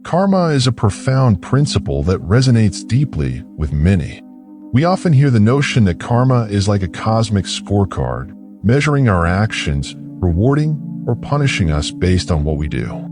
Karma is a profound principle that resonates deeply with many. We often hear the notion that karma is like a cosmic scorecard, measuring our actions, rewarding or punishing us based on what we do.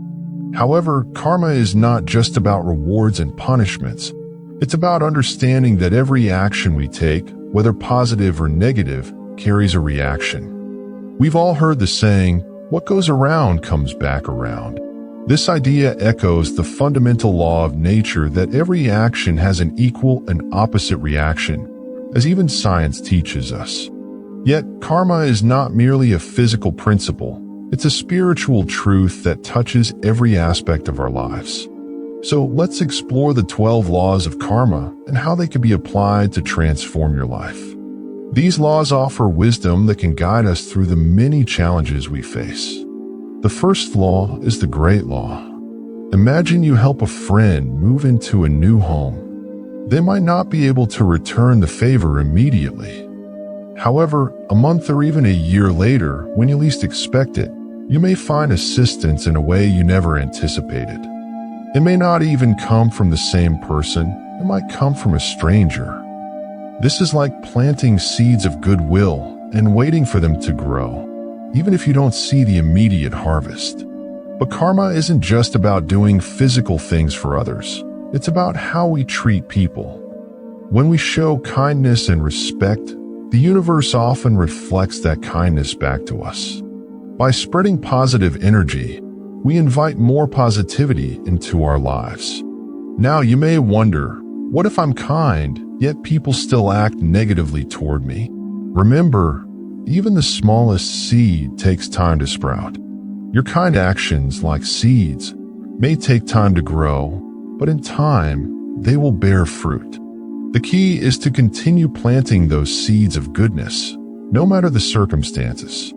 However, karma is not just about rewards and punishments. It's about understanding that every action we take, whether positive or negative, carries a reaction. We've all heard the saying, "What goes around comes back around." This idea echoes the fundamental law of nature that every action has an equal and opposite reaction, as even science teaches us. Yet, karma is not merely a physical principle. It's a spiritual truth that touches every aspect of our lives. So let's explore the 12 laws of karma and how they can be applied to transform your life. These laws offer wisdom that can guide us through the many challenges we face. The first law is the great law. Imagine you help a friend move into a new home. They might not be able to return the favor immediately. However, a month or even a year later, when you least expect it, you may find assistance in a way you never anticipated. It may not even come from the same person. It might come from a stranger. This is like planting seeds of goodwill and waiting for them to grow, even if you don't see the immediate harvest. But karma isn't just about doing physical things for others. It's about how we treat people. When we show kindness and respect, the universe often reflects that kindness back to us. By spreading positive energy, we invite more positivity into our lives. Now you may wonder, what if I'm kind, yet people still act negatively toward me? Remember, even the smallest seed takes time to sprout. Your kind actions, like seeds, may take time to grow, but in time, they will bear fruit. The key is to continue planting those seeds of goodness, no matter the circumstances.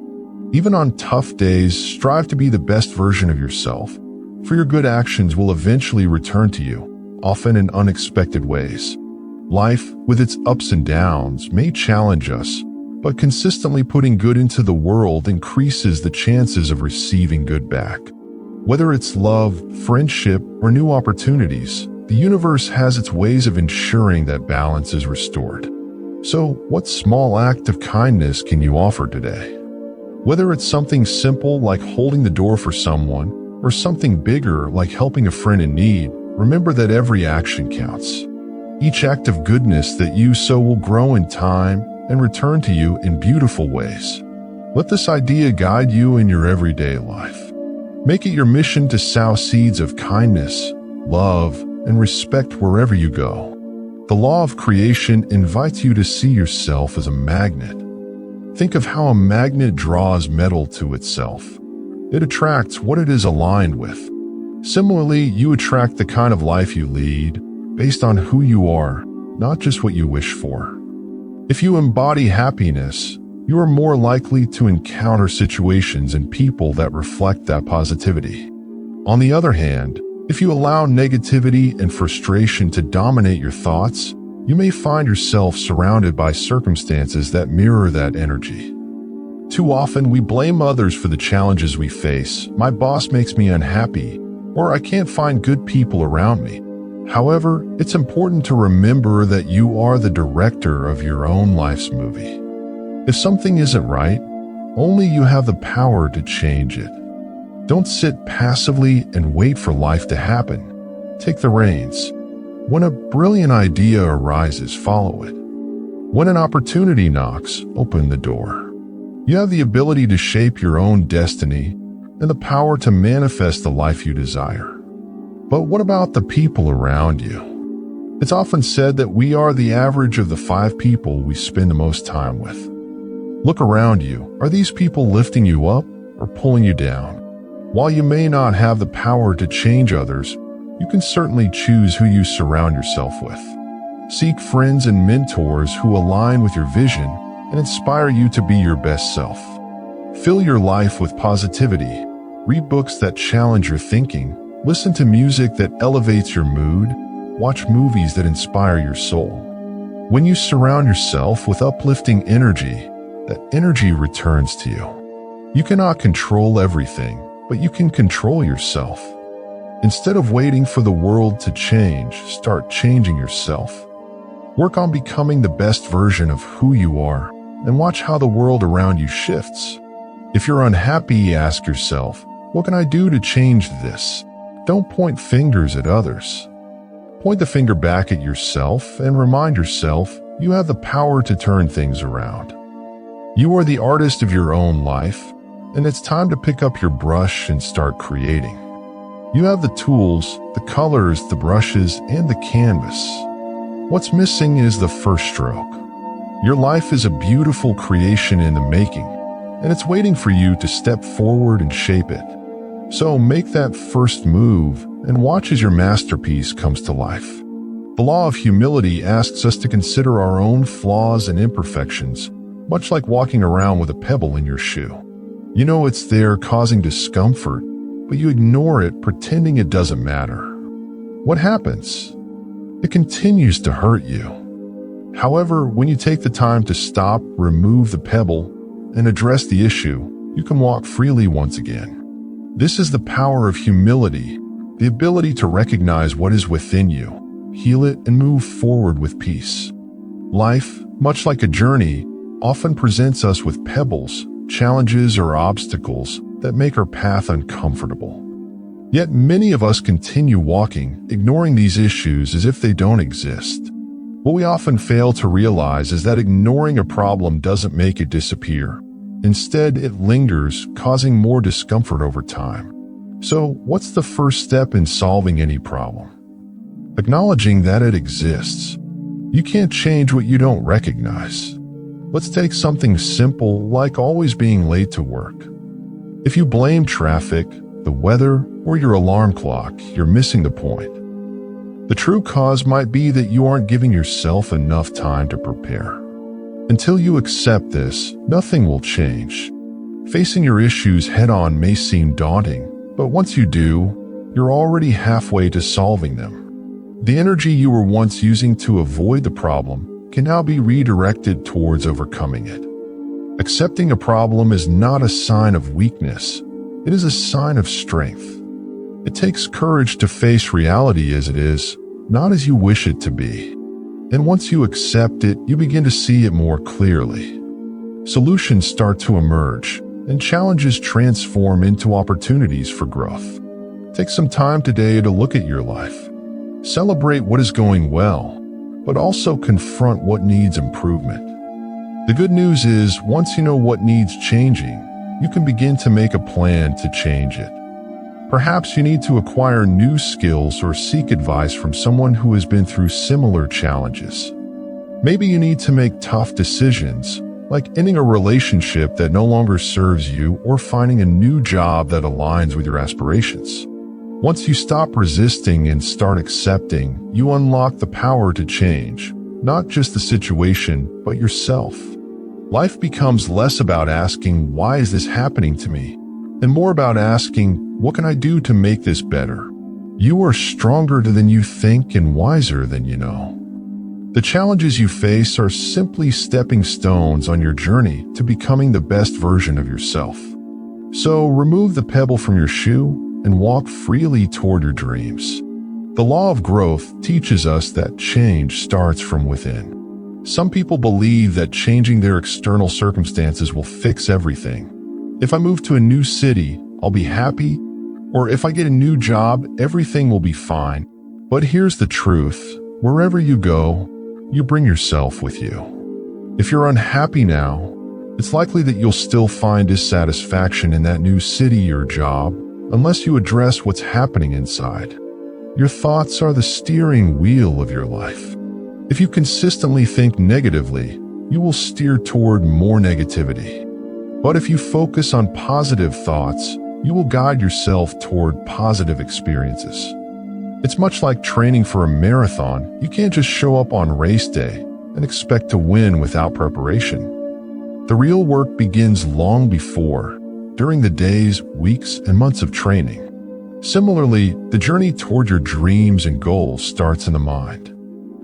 Even on tough days, strive to be the best version of yourself, for your good actions will eventually return to you, often in unexpected ways. Life, with its ups and downs, may challenge us, but consistently putting good into the world increases the chances of receiving good back. Whether it's love, friendship, or new opportunities, the universe has its ways of ensuring that balance is restored. So, what small act of kindness can you offer today? Whether it's something simple like holding the door for someone, or something bigger like helping a friend in need, remember that every action counts. Each act of goodness that you sow will grow in time and return to you in beautiful ways. Let this idea guide you in your everyday life. Make it your mission to sow seeds of kindness, love, and respect wherever you go. The law of creation invites you to see yourself as a magnet. Think of how a magnet draws metal to itself. It attracts what it is aligned with. Similarly, you attract the kind of life you lead based on who you are, not just what you wish for. If you embody happiness, you are more likely to encounter situations and people that reflect that positivity. On the other hand, if you allow negativity and frustration to dominate your thoughts, you may find yourself surrounded by circumstances that mirror that energy. Too often, we blame others for the challenges we face. My boss makes me unhappy, or I can't find good people around me. However, it's important to remember that you are the director of your own life's movie. If something isn't right, only you have the power to change it. Don't sit passively and wait for life to happen. Take the reins. When a brilliant idea arises, follow it. When an opportunity knocks, open the door. You have the ability to shape your own destiny and the power to manifest the life you desire. But what about the people around you? It's often said that we are the average of the 5 people we spend the most time with. Look around you. Are these people lifting you up or pulling you down? While you may not have the power to change others, you can certainly choose who you surround yourself with. Seek friends and mentors who align with your vision and inspire you to be your best self. Fill your life with positivity. Read books that challenge your thinking. Listen to music that elevates your mood. Watch movies that inspire your soul. When you surround yourself with uplifting energy, that energy returns to you. You cannot control everything, but you can control yourself. Instead of waiting for the world to change, start changing yourself. Work on becoming the best version of who you are and watch how the world around you shifts. If you're unhappy, ask yourself, what can I do to change this? Don't point fingers at others. Point the finger back at yourself and remind yourself you have the power to turn things around. You are the artist of your own life, and it's time to pick up your brush and start creating. You have the tools, the colors, the brushes, and the canvas. What's missing is the first stroke. Your life is a beautiful creation in the making, and it's waiting for you to step forward and shape it. So make that first move and watch as your masterpiece comes to life. The law of humility asks us to consider our own flaws and imperfections, much like walking around with a pebble in your shoe. You know it's there causing discomfort, but you ignore it pretending it doesn't matter. What happens? It continues to hurt you. However, when you take the time to stop, remove the pebble, and address the issue, you can walk freely once again. This is the power of humility, the ability to recognize what is within you, heal it, and move forward with peace. Life, much like a journey, often presents us with pebbles, challenges, or obstacles that make our path uncomfortable. Yet many of us continue walking, ignoring these issues as if they don't exist. What we often fail to realize is that ignoring a problem doesn't make it disappear. Instead, it lingers, causing more discomfort over time. So, what's the first step in solving any problem? Acknowledging that it exists. You can't change what you don't recognize. Let's take something simple like always being late to work. If you blame traffic, the weather, or your alarm clock, you're missing the point. The true cause might be that you aren't giving yourself enough time to prepare. Until you accept this, nothing will change. Facing your issues head-on may seem daunting, but once you do, you're already halfway to solving them. The energy you were once using to avoid the problem can now be redirected towards overcoming it. Accepting a problem is not a sign of weakness. It is a sign of strength. It takes courage to face reality as it is, not as you wish it to be. And once you accept it, you begin to see it more clearly. Solutions start to emerge, and challenges transform into opportunities for growth. Take some time today to look at your life. Celebrate what is going well, but also confront what needs improvement. The good news is, once you know what needs changing, you can begin to make a plan to change it. Perhaps you need to acquire new skills or seek advice from someone who has been through similar challenges. Maybe you need to make tough decisions, like ending a relationship that no longer serves you or finding a new job that aligns with your aspirations. Once you stop resisting and start accepting, you unlock the power to change, not just the situation, but yourself. Life becomes less about asking, "Why is this happening to me?" and more about asking, "What can I do to make this better?" You are stronger than you think and wiser than you know. The challenges you face are simply stepping stones on your journey to becoming the best version of yourself. So remove the pebble from your shoe and walk freely toward your dreams. The law of growth teaches us that change starts from within. Some people believe that changing their external circumstances will fix everything. If I move to a new city, I'll be happy, or if I get a new job, everything will be fine. But here's the truth. Wherever you go, you bring yourself with you. If you're unhappy now, it's likely that you'll still find dissatisfaction in that new city or job unless you address what's happening inside. Your thoughts are the steering wheel of your life. If you consistently think negatively, you will steer toward more negativity. But if you focus on positive thoughts, you will guide yourself toward positive experiences. It's much like training for a marathon. You can't just show up on race day and expect to win without preparation. The real work begins long before, during the days, weeks, and months of training. Similarly, the journey toward your dreams and goals starts in the mind.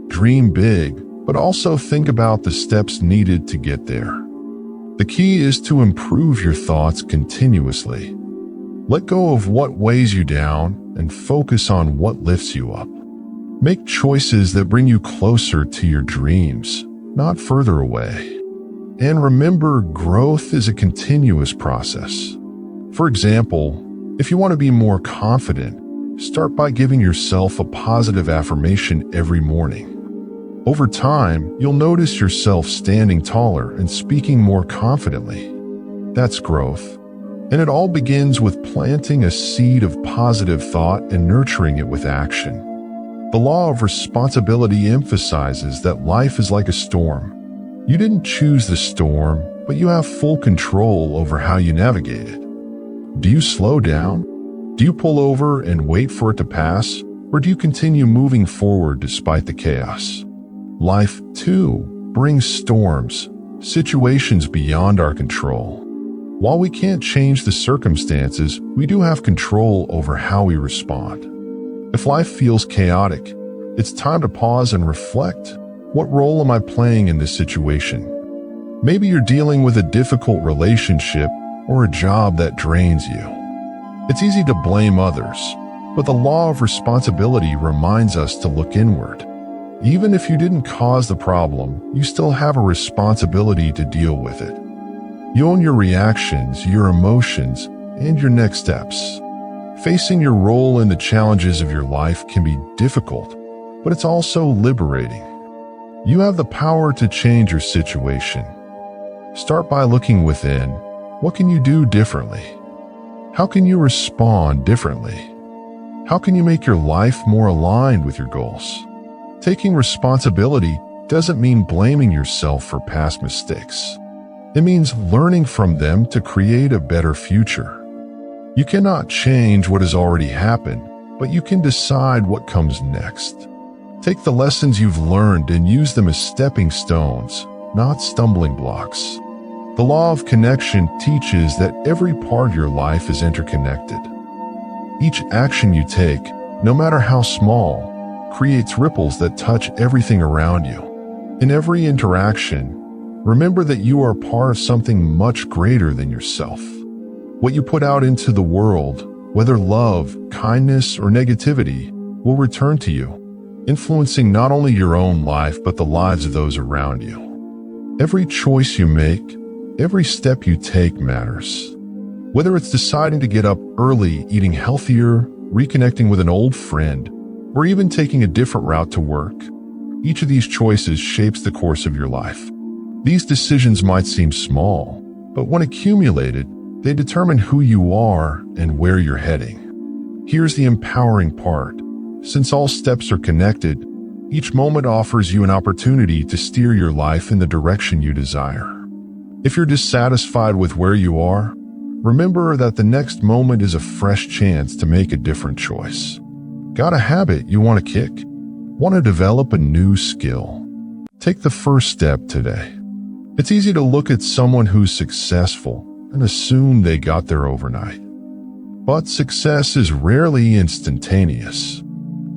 Dream big, but also think about the steps needed to get there. The key is to improve your thoughts continuously. Let go of what weighs you down and focus on what lifts you up. Make choices that bring you closer to your dreams, not further away. And remember, growth is a continuous process. For example, if you want to be more confident, start by giving yourself a positive affirmation every morning. Over time, you'll notice yourself standing taller and speaking more confidently. That's growth. And it all begins with planting a seed of positive thought and nurturing it with action. The law of responsibility emphasizes that life is like a storm. You didn't choose the storm, but you have full control over how you navigate it. Do you slow down? Do you pull over and wait for it to pass? Or do you continue moving forward despite the chaos? Life, too, brings storms, situations beyond our control. While we can't change the circumstances, we do have control over how we respond. If life feels chaotic, it's time to pause and reflect. What role am I playing in this situation? Maybe you're dealing with a difficult relationship or a job that drains you. It's easy to blame others, but the law of responsibility reminds us to look inward. Even if you didn't cause the problem, you still have a responsibility to deal with it. You own your reactions, your emotions, and your next steps. Facing your role in the challenges of your life can be difficult, but it's also liberating. You have the power to change your situation. Start by looking within. What can you do differently? How can you respond differently? How can you make your life more aligned with your goals? Taking responsibility doesn't mean blaming yourself for past mistakes. It means learning from them to create a better future. You cannot change what has already happened, but you can decide what comes next. Take the lessons you've learned and use them as stepping stones, not stumbling blocks. The law of connection teaches that every part of your life is interconnected. Each action you take, no matter how small, creates ripples that touch everything around you. In every interaction, remember that you are part of something much greater than yourself. What you put out into the world, whether love, kindness, or negativity, will return to you, influencing not only your own life but the lives of those around you. Every choice you make, every step you take matters. Whether it's deciding to get up early, eating healthier, reconnecting with an old friend, or even taking a different route to work, each of these choices shapes the course of your life. These decisions might seem small, but when accumulated, they determine who you are and where you're heading. Here's the empowering part. Since all steps are connected, each moment offers you an opportunity to steer your life in the direction you desire. If you're dissatisfied with where you are, remember that the next moment is a fresh chance to make a different choice. Got a habit you want to kick? Want to develop a new skill? Take the first step today. It's easy to look at someone who's successful and assume they got there overnight. But success is rarely instantaneous.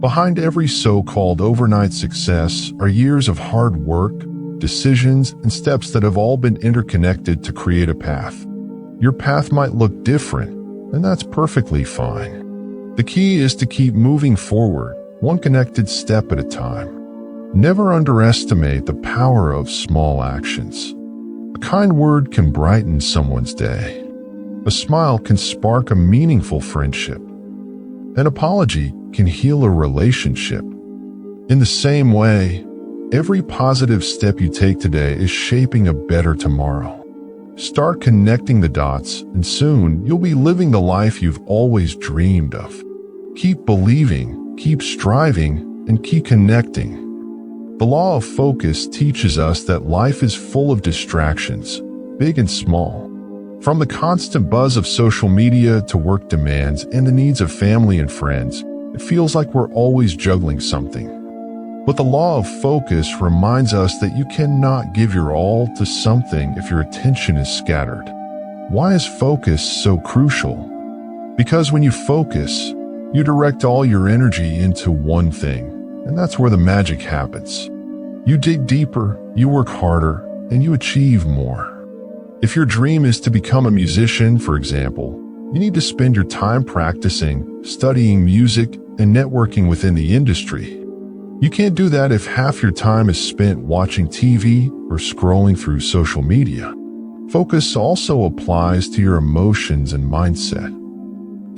Behind every so-called overnight success are years of hard work, decisions, and steps that have all been interconnected to create a path. Your path might look different, and that's perfectly fine. The key is to keep moving forward, one connected step at a time. Never underestimate the power of small actions. A kind word can brighten someone's day. A smile can spark a meaningful friendship. An apology can heal a relationship. In the same way, every positive step you take today is shaping a better tomorrow. Start connecting the dots, and soon you'll be living the life you've always dreamed of. Keep believing, keep striving, and keep connecting. The law of focus teaches us that life is full of distractions, big and small. From the constant buzz of social media to work demands and the needs of family and friends, it feels like we're always juggling something. But the law of focus reminds us that you cannot give your all to something if your attention is scattered. Why is focus so crucial? Because when you focus, you direct all your energy into one thing, and that's where the magic happens. You dig deeper, you work harder, and you achieve more. If your dream is to become a musician, for example, You need to spend your time practicing, studying music, and networking within the industry. You can't do that if half your time is spent watching TV or scrolling through social media. Focus also applies to your emotions and mindset.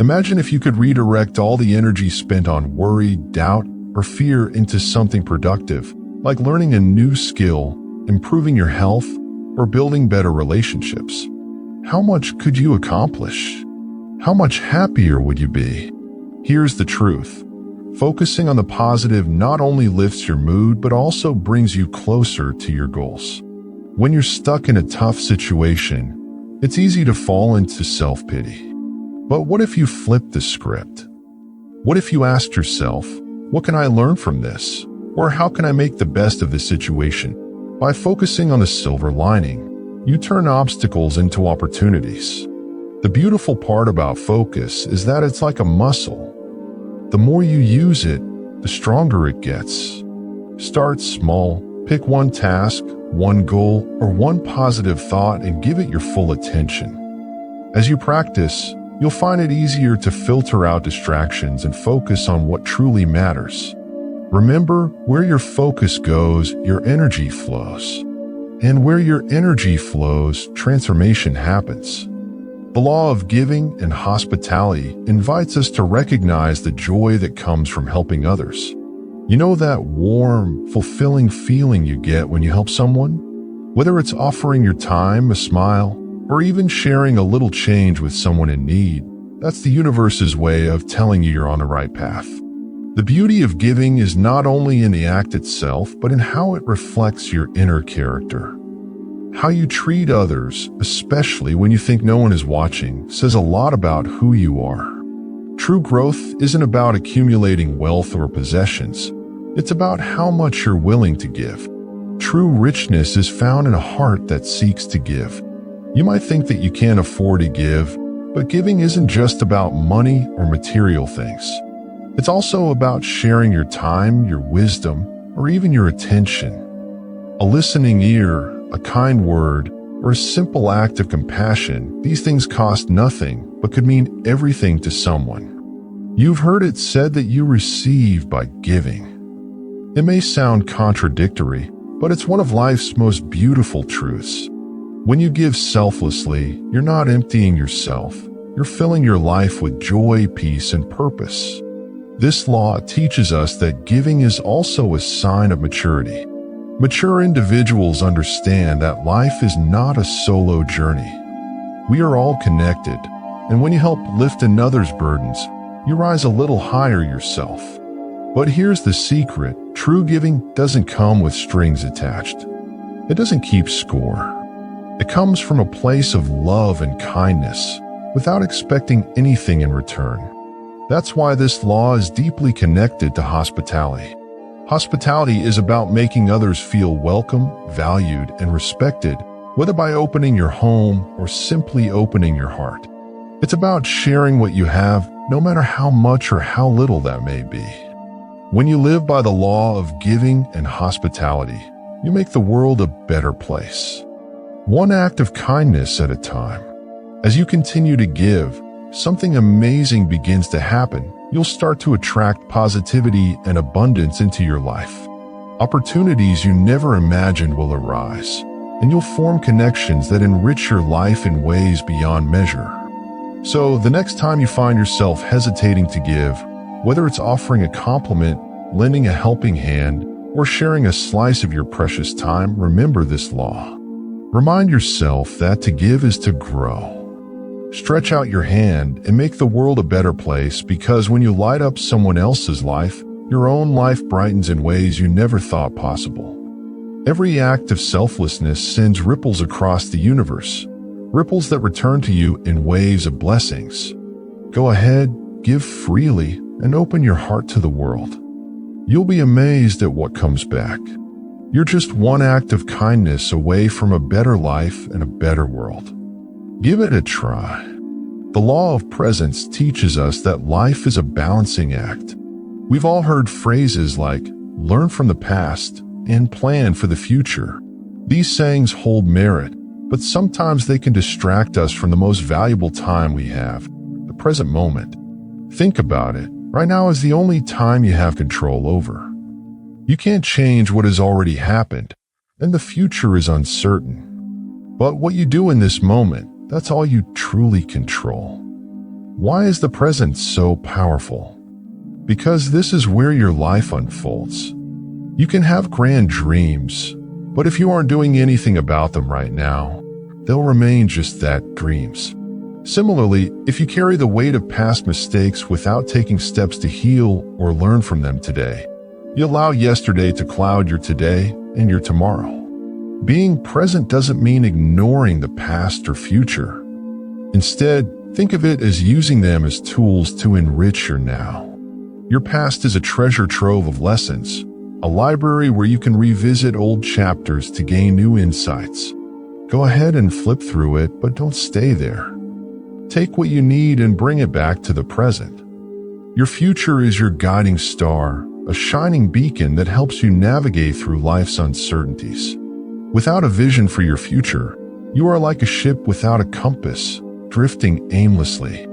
Imagine if you could redirect all the energy spent on worry, doubt, or fear into something productive, like learning a new skill, improving your health, or building better relationships. How much could you accomplish? How much happier would you be? Here's the truth. Focusing on the positive not only lifts your mood, but also brings you closer to your goals. When you're stuck in a tough situation, it's easy to fall into self-pity. But what if you flipped the script? What if you asked yourself, what can I learn from this? Or how can I make the best of this situation? By focusing on the silver lining, you turn obstacles into opportunities. The beautiful part about focus is that it's like a muscle. The more you use it, the stronger it gets. Start small, pick one task, one goal, or one positive thought and give it your full attention. As you practice, you'll find it easier to filter out distractions and focus on what truly matters. Remember, where your focus goes, your energy flows. And where your energy flows, transformation happens. The law of giving and hospitality invites us to recognize the joy that comes from helping others. You know that warm, fulfilling feeling you get when you help someone? Whether it's offering your time, a smile, or even sharing a little change with someone in need, that's the universe's way of telling you you're on the right path. The beauty of giving is not only in the act itself, but in how it reflects your inner character. How you treat others, especially when you think no one is watching, says a lot about who you are. True growth isn't about accumulating wealth or possessions. It's about how much you're willing to give. True richness is found in a heart that seeks to give. You might think that you can't afford to give, but giving isn't just about money or material things. It's also about sharing your time, your wisdom, or even your attention. A listening ear, a kind word, or a simple act of compassion, these things cost nothing, but could mean everything to someone. You've heard it said that you receive by giving. It may sound contradictory, but it's one of life's most beautiful truths. When you give selflessly, you're not emptying yourself. You're filling your life with joy, peace, and purpose. This law teaches us that giving is also a sign of maturity. Mature individuals understand that life is not a solo journey. We are all connected, and when you help lift another's burdens, you rise a little higher yourself. But here's the secret: true giving doesn't come with strings attached. It doesn't keep score. It comes from a place of love and kindness, without expecting anything in return. That's why this law is deeply connected to hospitality. Hospitality is about making others feel welcome, valued, and respected, whether by opening your home or simply opening your heart. It's about sharing what you have, no matter how much or how little that may be. When you live by the law of giving and hospitality, you make the world a better place. One act of kindness at a time. As you continue to give, something amazing begins to happen. You'll start to attract positivity and abundance into your life. Opportunities you never imagined will arise, and you'll form connections that enrich your life in ways beyond measure. So, the next time you find yourself hesitating to give, whether it's offering a compliment, lending a helping hand, or sharing a slice of your precious time, remember this law. Remind yourself that to give is to grow. Stretch out your hand and make the world a better place, because when you light up someone else's life, your own life brightens in ways you never thought possible. Every act of selflessness sends ripples across the universe, ripples that return to you in waves of blessings. Go ahead, give freely, and open your heart to the world. You'll be amazed at what comes back. You're just one act of kindness away from a better life and a better world. Give it a try. The law of presence teaches us that life is a balancing act. We've all heard phrases like, learn from the past and plan for the future. These sayings hold merit, but sometimes they can distract us from the most valuable time we have, present moment. Think about it. Right now is the only time you have control over. You can't change what has already happened, and the future is uncertain. But what you do in this moment, that's all you truly control. Why is the present so powerful? Because this is where your life unfolds. You can have grand dreams, but if you aren't doing anything about them right now, they'll remain just that, dreams. Similarly, if you carry the weight of past mistakes without taking steps to heal or learn from them today, you allow yesterday to cloud your today and your tomorrow. Being present doesn't mean ignoring the past or future. Instead, think of it as using them as tools to enrich your now. Your past is a treasure trove of lessons, a library where you can revisit old chapters to gain new insights. Go ahead and flip through it, but don't stay there. Take what you need and bring it back to the present. Your future is your guiding star, a shining beacon that helps you navigate through life's uncertainties. Without a vision for your future, you are like a ship without a compass, drifting aimlessly.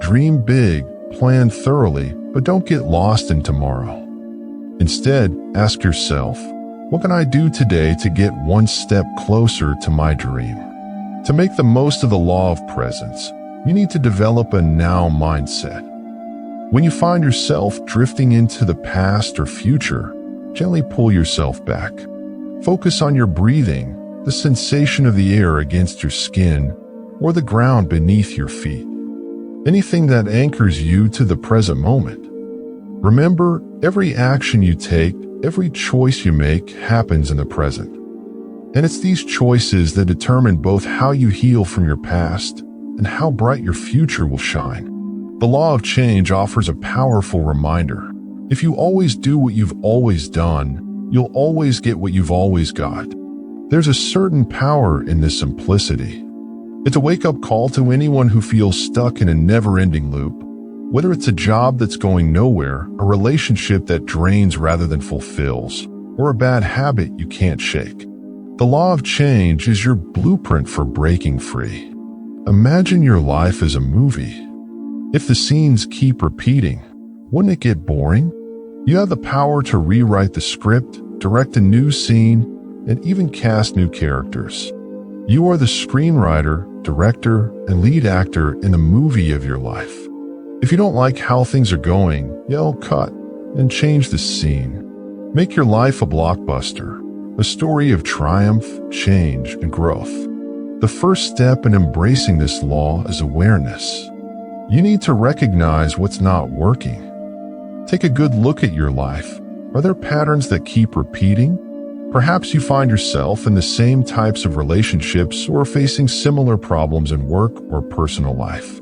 Dream big, plan thoroughly, but don't get lost in tomorrow. Instead, ask yourself, what can I do today to get one step closer to my dream? To make the most of the law of presence, you need to develop a now mindset. When you find yourself drifting into the past or future, gently pull yourself back. Focus on your breathing, the sensation of the air against your skin, or the ground beneath your feet. Anything that anchors you to the present moment. Remember, every action you take, every choice you make happens in the present. And it's these choices that determine both how you heal from your past and how bright your future will shine. The law of change offers a powerful reminder. If you always do what you've always done, you'll always get what you've always got. There's a certain power in this simplicity. It's a wake-up call to anyone who feels stuck in a never-ending loop. Whether it's a job that's going nowhere, a relationship that drains rather than fulfills, or a bad habit you can't shake. The law of change is your blueprint for breaking free. Imagine your life as a movie. If the scenes keep repeating, wouldn't it get boring? You have the power to rewrite the script, direct a new scene, and even cast new characters. You are the screenwriter, director, and lead actor in the movie of your life. If you don't like how things are going, yell cut and change the scene. Make your life a blockbuster, a story of triumph, change, and growth. The first step in embracing this law is awareness. You need to recognize what's not working. Take a good look at your life. Are there patterns that keep repeating? Perhaps you find yourself in the same types of relationships or facing similar problems in work or personal life.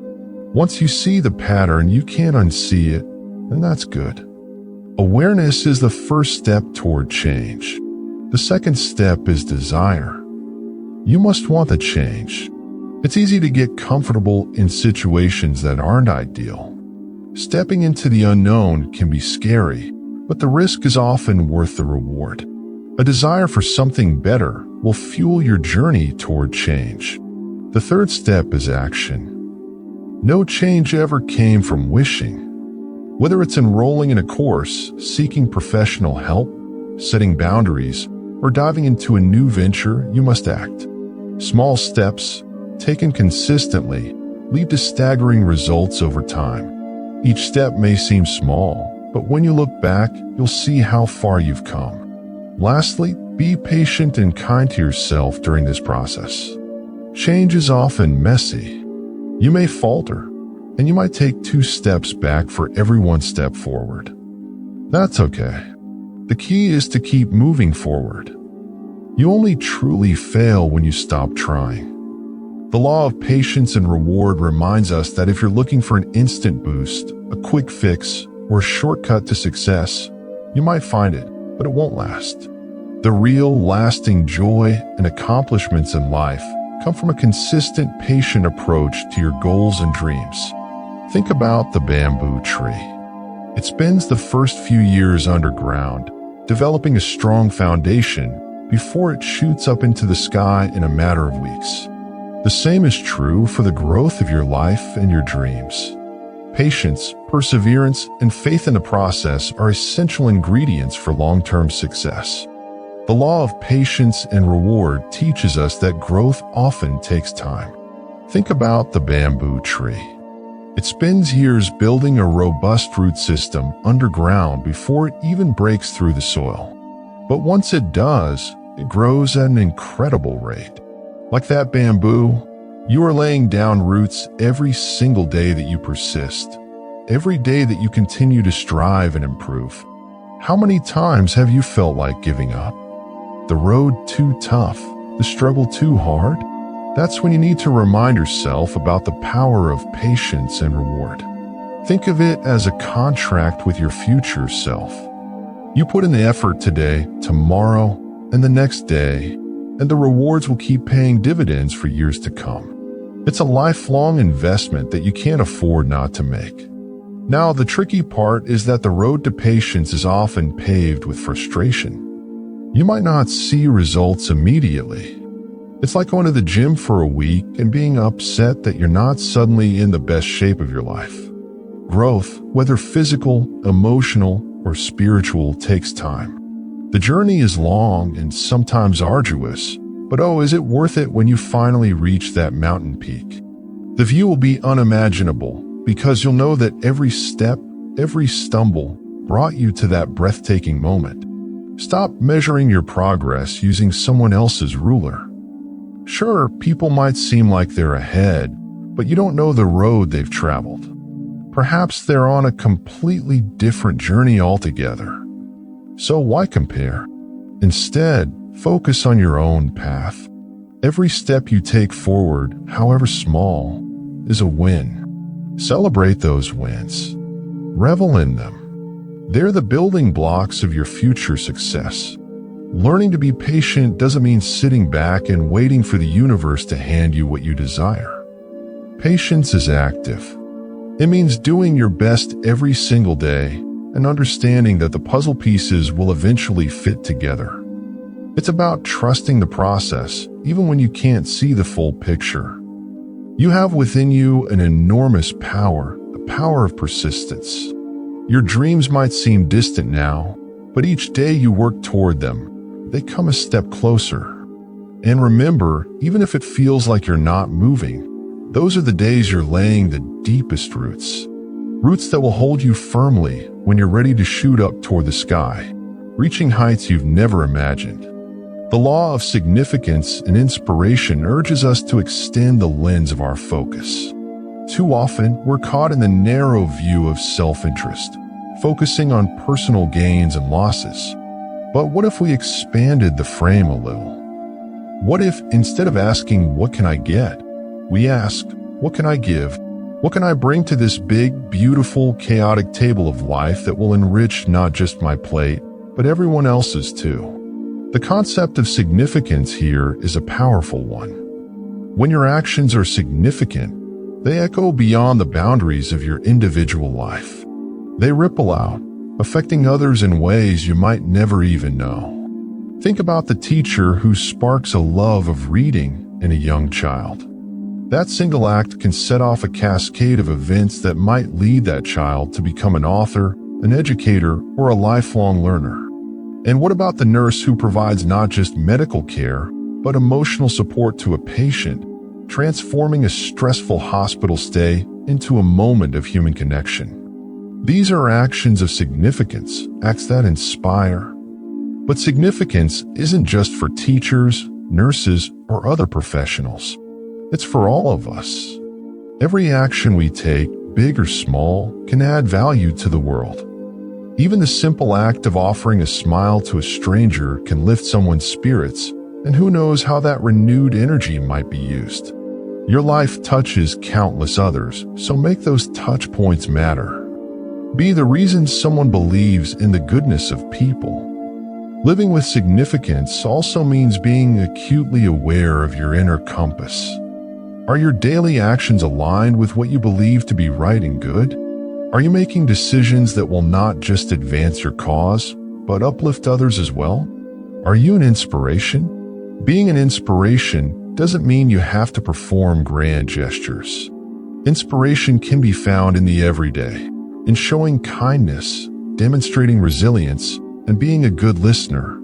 Once you see the pattern, you can't unsee it, and that's good. Awareness is the first step toward change. The second step is desire. You must want the change. It's easy to get comfortable in situations that aren't ideal. Stepping into the unknown can be scary, but the risk is often worth the reward. A desire for something better will fuel your journey toward change. The third step is action. No change ever came from wishing. Whether it's enrolling in a course, seeking professional help, setting boundaries, or diving into a new venture, you must act. Small steps, taken consistently, lead to staggering results over time. Each step may seem small, but when you look back, you'll see how far you've come. Lastly, be patient and kind to yourself during this process. Change is often messy. You may falter, and you might take 2 steps back for every 1 step forward. That's okay. The key is to keep moving forward. You only truly fail when you stop trying. The law of patience and reward reminds us that if you're looking for an instant boost, a quick fix, or a shortcut to success, you might find it, but it won't last. The real, lasting joy and accomplishments in life come from a consistent, patient approach to your goals and dreams. Think about the bamboo tree. It spends the first few years underground, developing a strong foundation before it shoots up into the sky in a matter of weeks. The same is true for the growth of your life and your dreams. Patience, perseverance, and faith in the process are essential ingredients for long-term success. The law of patience and reward teaches us that growth often takes time. Think about the bamboo tree. It spends years building a robust root system underground before it even breaks through the soil. But once it does, it grows at an incredible rate. Like that bamboo, you are laying down roots every single day that you persist, every day that you continue to strive and improve. How many times have you felt like giving up? The road too tough, the struggle too hard? That's when you need to remind yourself about the power of patience and reward. Think of it as a contract with your future self. You put in the effort today, tomorrow, and the next day, and the rewards will keep paying dividends for years to come. It's a lifelong investment that you can't afford not to make. Now, the tricky part is that the road to patience is often paved with frustration. You might not see results immediately. It's like going to the gym for a week and being upset that you're not suddenly in the best shape of your life. Growth, whether physical, emotional, or spiritual, takes time. The journey is long and sometimes arduous, but is it worth it when you finally reach that mountain peak? The view will be unimaginable because you'll know that every step, every stumble brought you to that breathtaking moment. Stop measuring your progress using someone else's ruler. Sure, people might seem like they're ahead, but you don't know the road they've traveled. Perhaps they're on a completely different journey altogether. So why compare? Instead, focus on your own path. Every step you take forward, however small, is a win. Celebrate those wins. Revel in them. They're the building blocks of your future success. Learning to be patient doesn't mean sitting back and waiting for the universe to hand you what you desire. Patience is active. It means doing your best every single day and understanding that the puzzle pieces will eventually fit together. It's about trusting the process, even when you can't see the full picture. You have within you an enormous power, the power of persistence. Your dreams might seem distant now, but each day you work toward them, they come a step closer. And remember, even if it feels like you're not moving, those are the days you're laying the deepest roots. Roots that will hold you firmly when you're ready to shoot up toward the sky, reaching heights you've never imagined. The law of significance and inspiration urges us to extend the lens of our focus. Too often, we're caught in the narrow view of self-interest, focusing on personal gains and losses. But what if we expanded the frame a little? What if, instead of asking, "What can I get?" we asked, "What can I give? What can I bring to this big, beautiful, chaotic table of life that will enrich not just my plate, but everyone else's too?" The concept of significance here is a powerful one. When your actions are significant, they echo beyond the boundaries of your individual life. They ripple out, affecting others in ways you might never even know. Think about the teacher who sparks a love of reading in a young child. That single act can set off a cascade of events that might lead that child to become an author, an educator, or a lifelong learner. And what about the nurse who provides not just medical care, but emotional support to a patient, transforming a stressful hospital stay into a moment of human connection? These are actions of significance, acts that inspire. But significance isn't just for teachers, nurses, or other professionals. It's for all of us. Every action we take, big or small, can add value to the world. Even the simple act of offering a smile to a stranger can lift someone's spirits, and who knows how that renewed energy might be used. Your life touches countless others, so make those touch points matter. Be the reason someone believes in the goodness of people. Living with significance also means being acutely aware of your inner compass. Are your daily actions aligned with what you believe to be right and good? Are you making decisions that will not just advance your cause, but uplift others as well? Are you an inspiration? Being an inspiration doesn't mean you have to perform grand gestures. Inspiration can be found in the everyday, in showing kindness, demonstrating resilience, and being a good listener.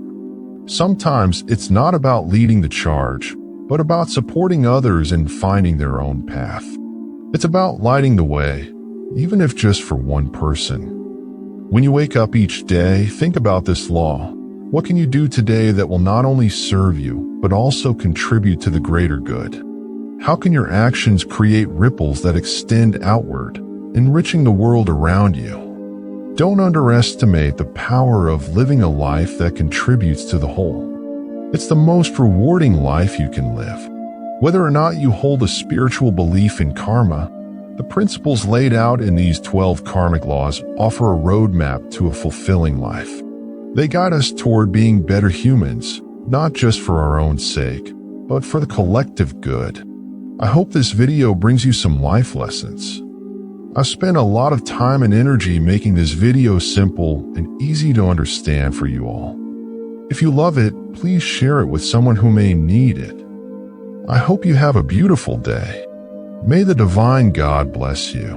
Sometimes it's not about leading the charge, but about supporting others and finding their own path. It's about lighting the way, even if just for one person. When you wake up each day, think about this law. What can you do today that will not only serve you, but also contribute to the greater good? How can your actions create ripples that extend outward, enriching the world around you? Don't underestimate the power of living a life that contributes to the whole. It's the most rewarding life you can live. Whether or not you hold a spiritual belief in karma, the principles laid out in these 12 karmic laws offer a roadmap to a fulfilling life. They guide us toward being better humans, not just for our own sake, but for the collective good. I hope this video brings you some life lessons. I've spent a lot of time and energy making this video simple and easy to understand for you all. If you love it, please share it with someone who may need it. I hope you have a beautiful day. May the divine God bless you.